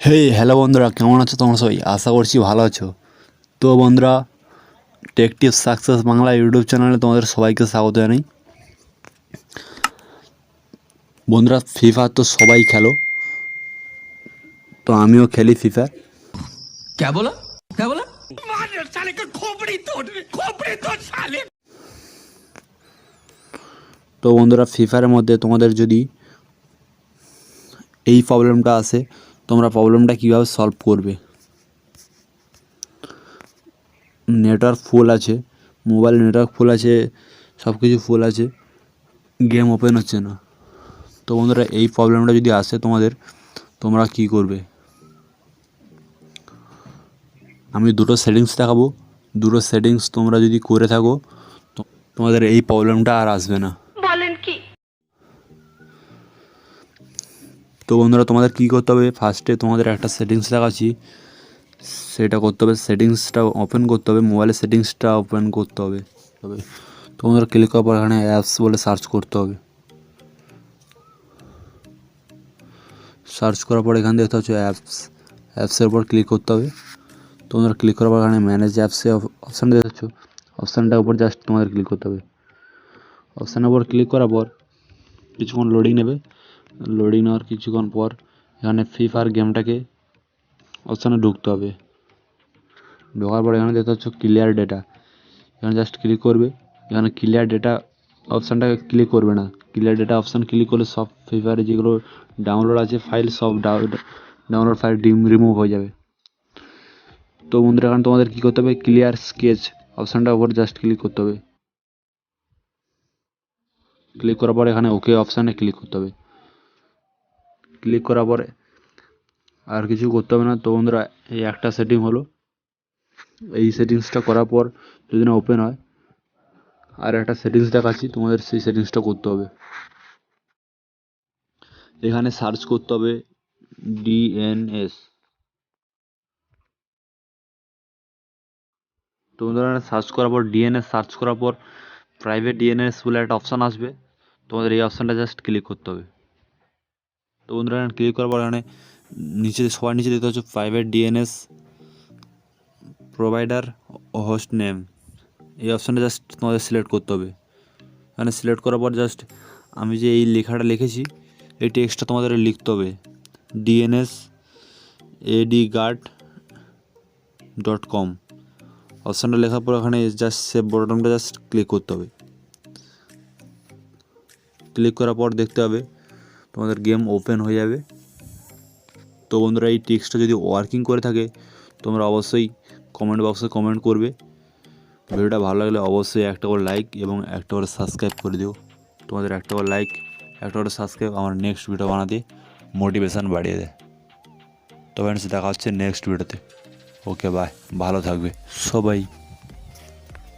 Hello বন্ধুরা, কেমন আছো তোমরা সবাই? আশা করছি ভালো আছো। তো বন্ধুরা, take tips success Bangla YouTube চ্যানেলে তোমাদের সবাইকে স্বাগত জানাই। বন্ধুরা, ফ্রি ফায়ার তো সবাই খেলো, তো আমিও খেলি ফ্রি ফায়ার। क्या बोला क्या बोला তো বন্ধুরা, ফ্রি ফায়ারের মধ্যে তোমাদের যদি এই প্রবলেমটা আসে, তোমরা প্রবলেমটা কীভাবে সলভ করবে? নেটওয়ার্ক ফুল আছে, মোবাইল নেটওয়ার্ক ফুল আছে, সব কিছু ফুল আছে, গেম ওপেন হচ্ছে না। তো বন্ধুরা, এই প্রবলেমটা যদি আসে তোমাদের, তোমরা কি করবে? আমি দুটো সেটিংস দেখাবো। দুটো সেটিংস তোমরা যদি করে থাকো, তোমাদের এই প্রবলেমটা আর আসবে না। বলেন কি? তো বন্ধুরা, তোমাদের কি করতে হবে? ফার্স্টে তোমাদের একটা সেটিংস দেখাচ্ছি, সেটা করতে হবে। সেটিংসটা ওপেন করতে হবে, মোবাইলের সেটিংসটা ওপেন করতে হবে। তো বন্ধুরা, ক্লিক করার পর এখানে অ্যাপস বলে সার্চ করতে হবে। সার্চ করার পর এখানে দেখতে হচ্ছে অ্যাপসের উপর ক্লিক করতে হবে। তোমরা ক্লিক করার পর এখানে ম্যানেজ অ্যাপসে অপশানটা দেখতে পাচ্ছ, অপশানটার উপর জাস্ট তোমাদের ক্লিক করতে হবে। অপশানের উপর ক্লিক করার পর কিছুক্ষণ লোডিং নেবে। লোডিং নেওয়ার কিছুক্ষণ পর এখানে ফ্রি ফায়ার গেমটাকে অপশানে ঢুকতে হবে। ঢোকার পর এখানে দেখতে পাচ্ছ ক্লিয়ার ডেটা, এখানে জাস্ট ক্লিক করবে। এখানে ক্লিয়ার ডেটা অপশানটাকে ক্লিক করবে না। ক্লিয়ার ডেটা অপশান ক্লিক করলে সব ফ্রি ফায়ারে যেগুলো ডাউনলোড আছে ফাইল, সব ডাউনলোড ফাইল রিমুভ হয়ে যাবে। তো বন্ধুরা, এখন তোমাদের কী করতে হবে? ক্লিয়ার স্কেচ অপশানটার উপর জাস্ট ক্লিক করতে হবে। ক্লিক করার পর এখানে ওকে অপশানে ক্লিক করতে হবে। ক্লিক করার পরে আর কিছু করতে হবে না। তো বন্ধুরা, এই একটা সেটিং হলো। এই সেটিংসটা করার পর যদি না ওপেন হয়, আর একটা সেটিংস দেখাচ্ছি, তোমাদের সেই সেটিংসটা করতে হবে। এখানে সার্চ করতে হবে ডিএনএস। তো বন্ধুরা, সার্চ করার পর ডিএনএস সার্চ করার পর প্রাইভেট ডিএনএস বলে একটা অপশান আসবে, তোমাদের এই অপশানটা জাস্ট ক্লিক করতে হবে। তো বন্ধুরা, ক্লিক করার পর এখানে নিচে, সবার নিচে দেখতে হচ্ছে private DNS provider host name, এই অপশানটা জাস্ট তোমাদের সিলেক্ট করতে হবে। এখানে সিলেক্ট করার পর জাস্ট আমি যে এই লেখাটা লিখেছি, এই টেক্সটটা তোমাদের লিখতে হবে, dnsAdguard.com। অপশানটা লেখার পর এখানে জাস্ট সেভ বটনটা জাস্ট ক্লিক করতে হবে। ক্লিক করার পর দেখতে হবে তোমাদের গেম ওপেন হয়ে যাবে। তো বন্ধুরা, এই টেক্সটটা যদি ওয়ার্কিং করে থাকে, তোমরা অবশ্যই কমেন্ট বক্সে কমেন্ট করবে। ভিডিওটা ভালো লাগলে অবশ্যই একটা করে লাইক এবং একটা করে সাবস্ক্রাইব করে দিও। তোমাদের একটা করে লাইক, একটা করে সাবস্ক্রাইব আমার নেক্সট ভিডিও বানাতে মোটিভেশান বাড়িয়ে দেয়। তো ফ্রেন্ডস, দেখা হচ্ছে নেক্সট ভিডিওতে। ওকে, বাই, ভালো থাকবে সবাই।